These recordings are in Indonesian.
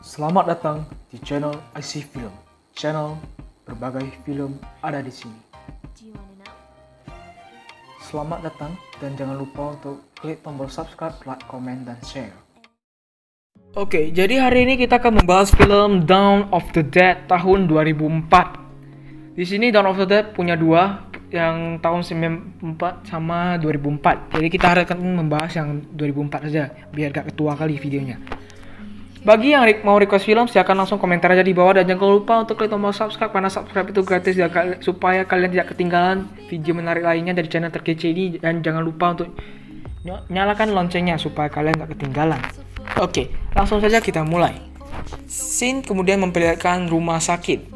Selamat datang di channel IC Film. Channel berbagai film ada di sini. Selamat datang dan jangan lupa untuk klik tombol subscribe, like, comment, dan share. Oke, jadi hari ini kita akan membahas film Dawn of the Dead tahun 2004. Di sini Dawn of the Dead punya dua, yang tahun 94 sama 2004. Jadi kita akan membahas yang 2004 saja, biar gak ketua kali videonya. Bagi yang mau request film, silakan langsung komentar aja di bawah, dan jangan lupa untuk klik tombol subscribe karena subscribe itu gratis supaya kalian tidak ketinggalan video menarik lainnya dari channel terkece ini, dan jangan lupa untuk nyalakan loncengnya supaya kalian gak ketinggalan. Oke, langsung saja kita mulai. Scene kemudian memperlihatkan rumah sakit.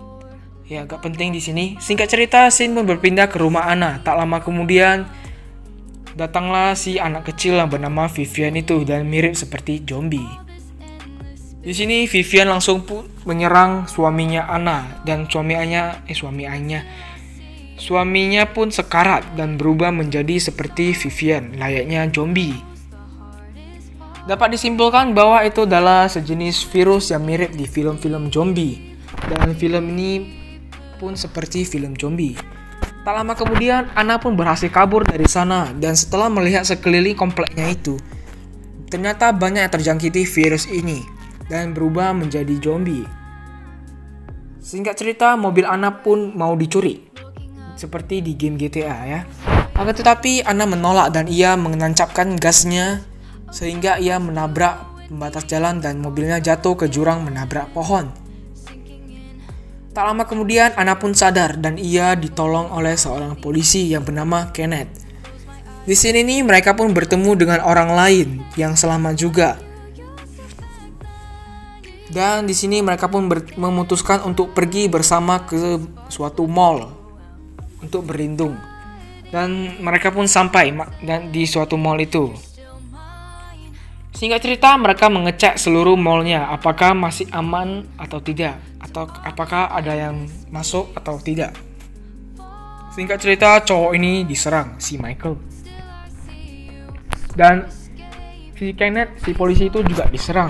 Ya, agak penting di sini. Singkat cerita, Scene pun berpindah ke rumah Anna. Tak lama kemudian datanglah si anak kecil yang bernama Vivian itu dan mirip seperti zombie. Di sini Vivian langsung pun menyerang suaminya Anna, dan suaminya pun sekarat dan berubah menjadi seperti Vivian, layaknya zombie. Dapat disimpulkan bahwa itu adalah sejenis virus yang mirip di film-film zombie, dan film ini pun seperti film zombie. Tak lama kemudian Anna pun berhasil kabur dari sana, dan setelah melihat sekeliling kompleknya itu, ternyata banyak yang terjangkiti virus ini dan berubah menjadi zombie. Singkat cerita, mobil Anna pun mau dicuri, seperti di game GTA ya. Akan tetapi Anna menolak dan ia menancapkan gasnya sehingga ia menabrak pembatas jalan dan mobilnya jatuh ke jurang menabrak pohon. Tak lama kemudian Anna pun sadar dan ia ditolong oleh seorang polisi yang bernama Kenneth. Di sini nih mereka pun bertemu dengan orang lain yang selamat juga. Dan di sini mereka pun memutuskan untuk pergi bersama ke suatu mall untuk berlindung. Dan mereka pun sampai di suatu mall itu. Singkat cerita, mereka mengecek seluruh mallnya, apakah masih aman atau tidak, atau apakah ada yang masuk atau tidak. Singkat cerita, cowok ini diserang, si Michael. Dan si Kenneth, si polisi itu juga diserang.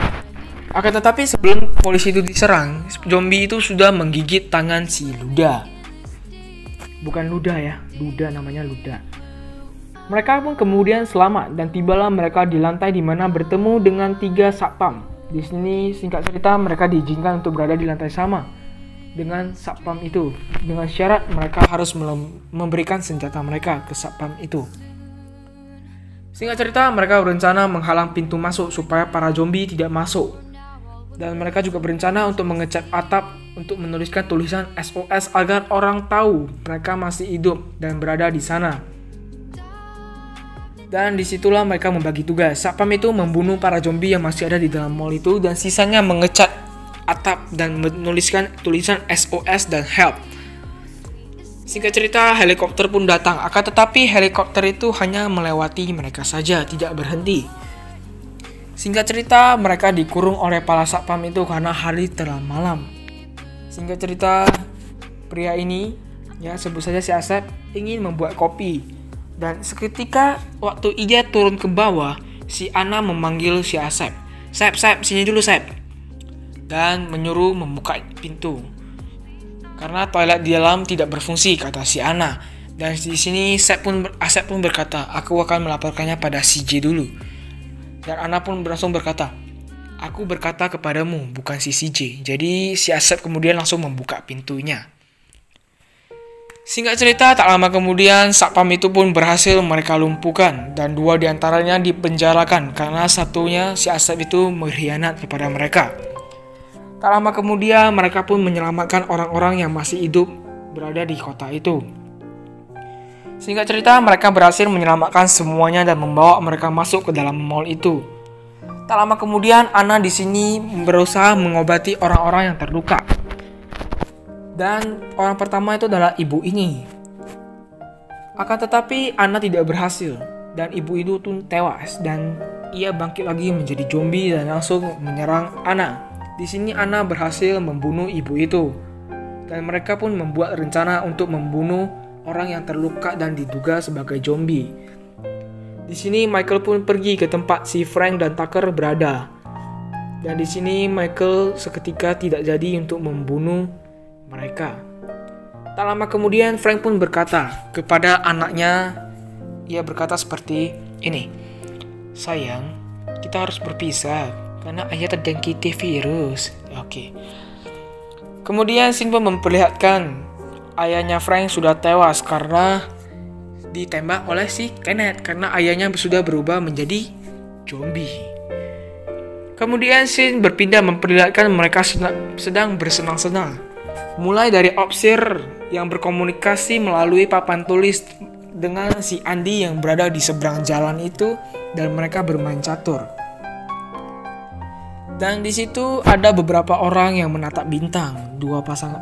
Akan tetapi sebelum polisi itu diserang, zombie itu sudah menggigit tangan si Luda. Bukan Luda ya, Luda namanya Luda. Mereka pun kemudian selamat dan tibalah mereka di lantai di mana bertemu dengan 3 satpam. Di sini singkat cerita mereka diizinkan untuk berada di lantai sama dengan satpam itu, dengan syarat mereka harus memberikan senjata mereka ke satpam itu. Singkat cerita mereka berencana menghalang pintu masuk supaya para zombie tidak masuk. Dan mereka juga berencana untuk mengecat atap untuk menuliskan tulisan SOS agar orang tahu mereka masih hidup dan berada di sana. Dan disitulah mereka membagi tugas. Satpam itu membunuh para zombie yang masih ada di dalam mall itu, dan sisanya mengecat atap dan menuliskan tulisan SOS dan help. Singkat cerita, helikopter pun datang. Akan tetapi helikopter itu hanya melewati mereka saja, tidak berhenti. Singkat cerita, mereka dikurung oleh para satpam itu karena hari terlalu malam. Singkat cerita, pria ini, ya sebut saja si Asep, ingin membuat kopi. Dan seketika waktu ia turun ke bawah, si Anna memanggil si Asep. Sep, sini dulu Sep. Dan menyuruh membuka pintu. Karena toilet di dalam tidak berfungsi, kata si Anna. Dan di sini Asep pun berkata, aku akan melaporkannya pada si J dulu. Dan Anna pun langsung berkata, aku berkata kepadamu, bukan si J. Jadi si Asep kemudian langsung membuka pintunya. Singkat cerita, tak lama kemudian satpam itu pun berhasil mereka lumpuhkan, dan 2 diantaranya dipenjarakan karena satunya si Asep itu berkhianat kepada mereka. Tak lama kemudian mereka pun menyelamatkan orang-orang yang masih hidup berada di kota itu. Singkat cerita, mereka berhasil menyelamatkan semuanya dan membawa mereka masuk ke dalam mall itu. Tak lama kemudian Anna di sini berusaha mengobati orang-orang yang terluka. Dan orang pertama itu adalah ibu ini. Akan tetapi Anna tidak berhasil, dan ibu itu tuh tewas, dan ia bangkit lagi menjadi zombie dan langsung menyerang Anna. Di sini Anna berhasil membunuh ibu itu, dan mereka pun membuat rencana untuk membunuh orang yang terluka dan diduga sebagai zombie. Di sini Michael pun pergi ke tempat si Frank dan Tucker berada. Dan di sini Michael seketika tidak jadi untuk membunuh mereka. Tak lama kemudian Frank pun berkata kepada anaknya, ia berkata seperti ini, "Sayang, kita harus berpisah karena ayah terjangkiti virus." Oke. Kemudian scene pun memperlihatkan ayahnya Frank sudah tewas karena ditembak oleh si Kenneth karena ayahnya sudah berubah menjadi zombie. Kemudian scene berpindah memperlihatkan mereka sedang bersenang-senang. Mulai dari Opsir yang berkomunikasi melalui papan tulis dengan si Andy yang berada di seberang jalan itu, dan mereka bermain catur. Dan di situ ada beberapa orang yang menatap bintang.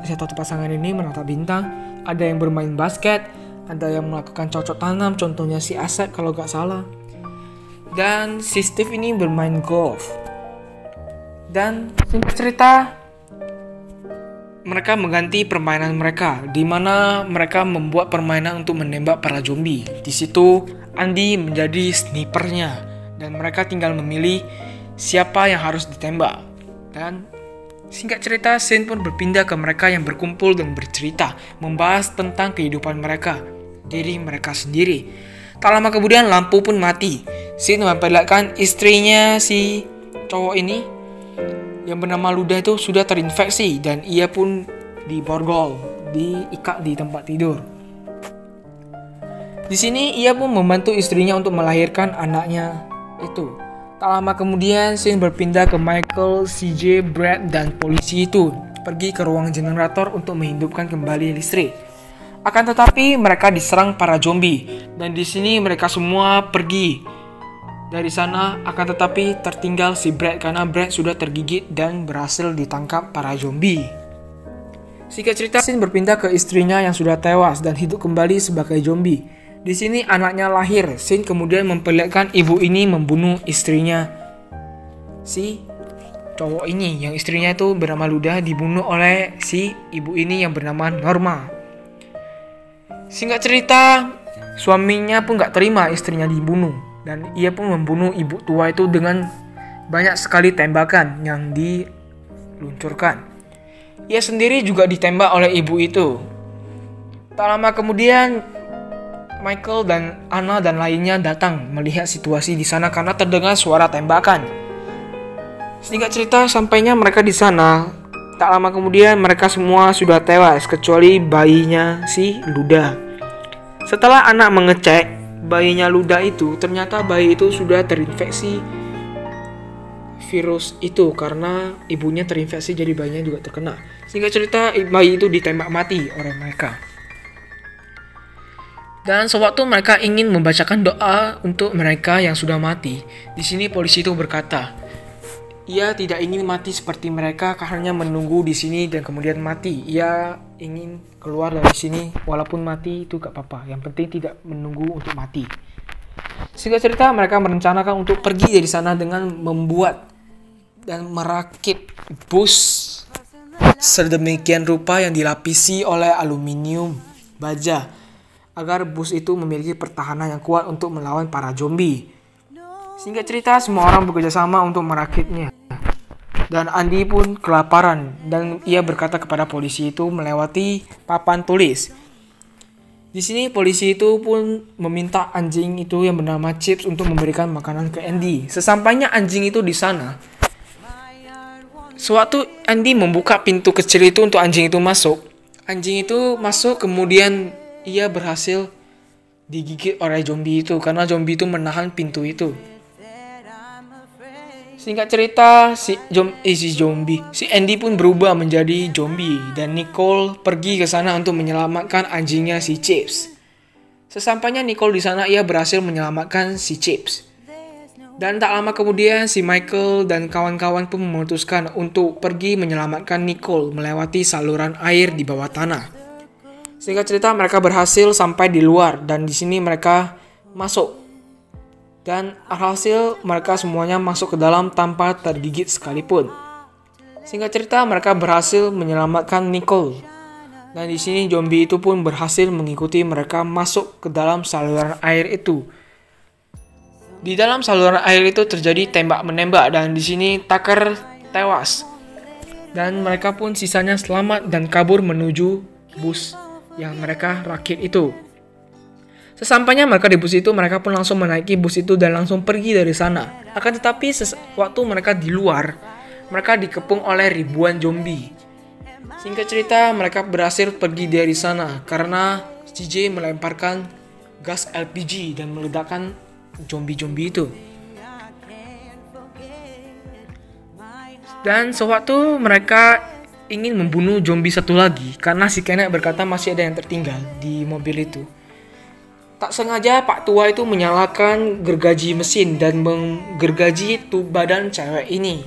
Satu pasangan ini menatap bintang. Ada yang bermain basket, ada yang melakukan cocok tanam, contohnya si Asep kalau gak salah. Dan si Steve ini bermain golf. Dan singkat cerita, mereka mengganti permainan mereka, di mana mereka membuat permainan untuk menembak para zombie. Di situ Andy menjadi snipernya dan mereka tinggal memilih siapa yang harus ditembak. Dan singkat cerita, scene pun berpindah ke mereka yang berkumpul dan bercerita, membahas tentang kehidupan mereka, diri mereka sendiri. Tak lama kemudian lampu pun mati. Scene memperlihatkan istrinya si cowok ini yang bernama Luda itu sudah terinfeksi dan ia pun diborgol, diikat di tempat tidur. Di sini ia pun membantu istrinya untuk melahirkan anaknya itu. Tak lama kemudian scene berpindah ke Michael, CJ, Brad dan polisi itu pergi ke ruang generator untuk menghidupkan kembali listrik. Akan tetapi mereka diserang para zombie dan di sini mereka semua pergi dari sana, akan tetapi tertinggal si Brad karena Brad sudah tergigit dan berhasil ditangkap para zombie. Singkat cerita, scene berpindah ke istrinya yang sudah tewas dan hidup kembali sebagai zombie. Di sini anaknya lahir. Scene kemudian memperlihatkan ibu ini membunuh istrinya. Si cowok ini yang istrinya itu bernama Luda dibunuh oleh si ibu ini yang bernama Norma. Singkat cerita, suaminya pun gak terima istrinya dibunuh. Dan ia pun membunuh ibu tua itu dengan banyak sekali tembakan yang diluncurkan. Ia sendiri juga ditembak oleh ibu itu. Tak lama kemudian, Michael dan Anna dan lainnya datang melihat situasi di sana karena terdengar suara tembakan. Singkat cerita, sampainya mereka di sana, tak lama kemudian mereka semua sudah tewas kecuali bayinya si Luda. Setelah anak mengecek bayinya Luda itu, ternyata bayi itu sudah terinfeksi virus itu karena ibunya terinfeksi, jadi bayinya juga terkena. Singkat cerita, bayi itu ditembak mati oleh mereka. Dan sewaktu mereka ingin membacakan doa untuk mereka yang sudah mati, di sini polisi itu berkata, ia tidak ingin mati seperti mereka karena menunggu di sini dan kemudian mati. Ia ingin keluar dari sini walaupun mati itu gak apa-apa. Yang penting tidak menunggu untuk mati. Singkat cerita, mereka merencanakan untuk pergi dari sana dengan membuat dan merakit bus sedemikian rupa yang dilapisi oleh aluminium baja agar bus itu memiliki pertahanan yang kuat untuk melawan para zombie. Singkat cerita, semua orang bekerja sama untuk merakitnya. Dan Andy pun kelaparan dan ia berkata kepada polisi itu melewati papan tulis. Di sini polisi itu pun meminta anjing itu yang bernama Chips untuk memberikan makanan ke Andy. Sesampainya anjing itu di sana, sewaktu Andy membuka pintu kecil itu untuk anjing itu masuk, kemudian ia berhasil digigit oleh zombie itu karena zombie itu menahan pintu itu. Singkat cerita, si Andy pun berubah menjadi zombie dan Nicole pergi ke sana untuk menyelamatkan anjingnya si Chips. Sesampainya Nicole di sana, ia berhasil menyelamatkan si Chips. Dan tak lama kemudian si Michael dan kawan-kawan pun memutuskan untuk pergi menyelamatkan Nicole melewati saluran air di bawah tanah. Singkat cerita, mereka berhasil sampai di luar dan di sini mereka masuk. Dan alhasil mereka semuanya masuk ke dalam tanpa tergigit sekalipun. Singkat cerita, mereka berhasil menyelamatkan Nicole. Dan di sini zombie itu pun berhasil mengikuti mereka masuk ke dalam saluran air itu. Di dalam saluran air itu terjadi tembak-menembak dan di sini Tucker tewas. Dan mereka pun sisanya selamat dan kabur menuju bus yang mereka rakit itu. Sesampainya mereka di bus itu, mereka pun langsung menaiki bus itu dan langsung pergi dari sana. Akan tetapi waktu mereka di luar, mereka dikepung oleh ribuan zombie. Singkat cerita, mereka berhasil pergi dari sana karena CJ melemparkan gas LPG dan meledakkan zombie-zombie itu. Dan sewaktu mereka ingin membunuh zombie satu lagi, karena si Kenneth berkata masih ada yang tertinggal di mobil itu. Tak sengaja Pak Tua itu menyalakan gergaji mesin dan menggergaji badan cewek ini.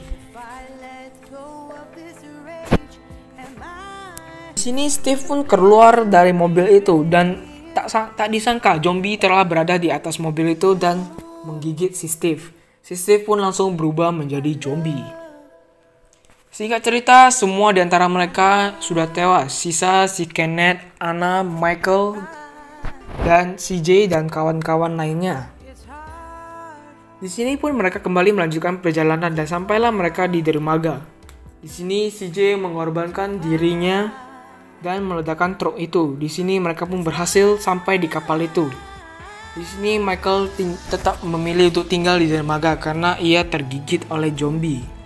Di sini Steve pun keluar dari mobil itu dan tak disangka zombie telah berada di atas mobil itu dan menggigit si Steve. Si Steve pun langsung berubah menjadi zombie. Singkat cerita, semua di antara mereka sudah tewas. Sisa si Kenneth, Anna, Michael, dan CJ dan kawan-kawan lainnya. Di sini pun mereka kembali melanjutkan perjalanan dan sampailah mereka di dermaga. Di sini CJ mengorbankan dirinya dan meledakkan truk itu. Di sini mereka pun berhasil sampai di kapal itu. Di sini Michael tetap memilih untuk tinggal di dermaga karena ia tergigit oleh zombie.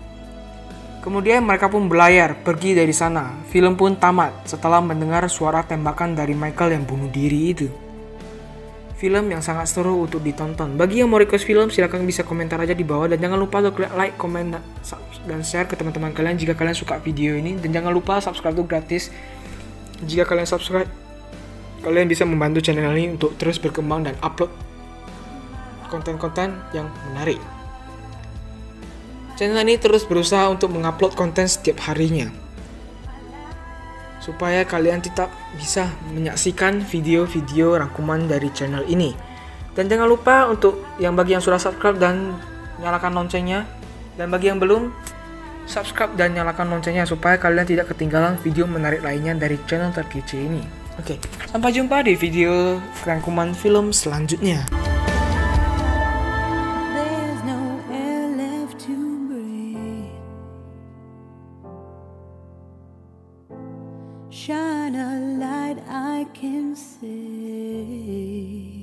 Kemudian mereka pun berlayar pergi dari sana. Film pun tamat setelah mendengar suara tembakan dari Michael yang bunuh diri itu. Film yang sangat seru untuk ditonton. Bagi yang mau request film, silahkan bisa komentar aja di bawah. Dan jangan lupa untuk like, komen, dan share ke teman-teman kalian jika kalian suka video ini. Dan jangan lupa subscribe itu gratis. Jika kalian subscribe, kalian bisa membantu channel ini untuk terus berkembang dan upload konten-konten yang menarik. Channel ini terus berusaha untuk mengupload konten setiap harinya, supaya kalian tetap bisa menyaksikan video-video rangkuman dari channel ini. Dan jangan lupa untuk bagi yang sudah subscribe dan nyalakan loncengnya, dan bagi yang belum, subscribe dan nyalakan loncengnya supaya kalian tidak ketinggalan video menarik lainnya dari channel terkece ini. Oke, sampai jumpa di video rangkuman film selanjutnya. Shine a light I can see.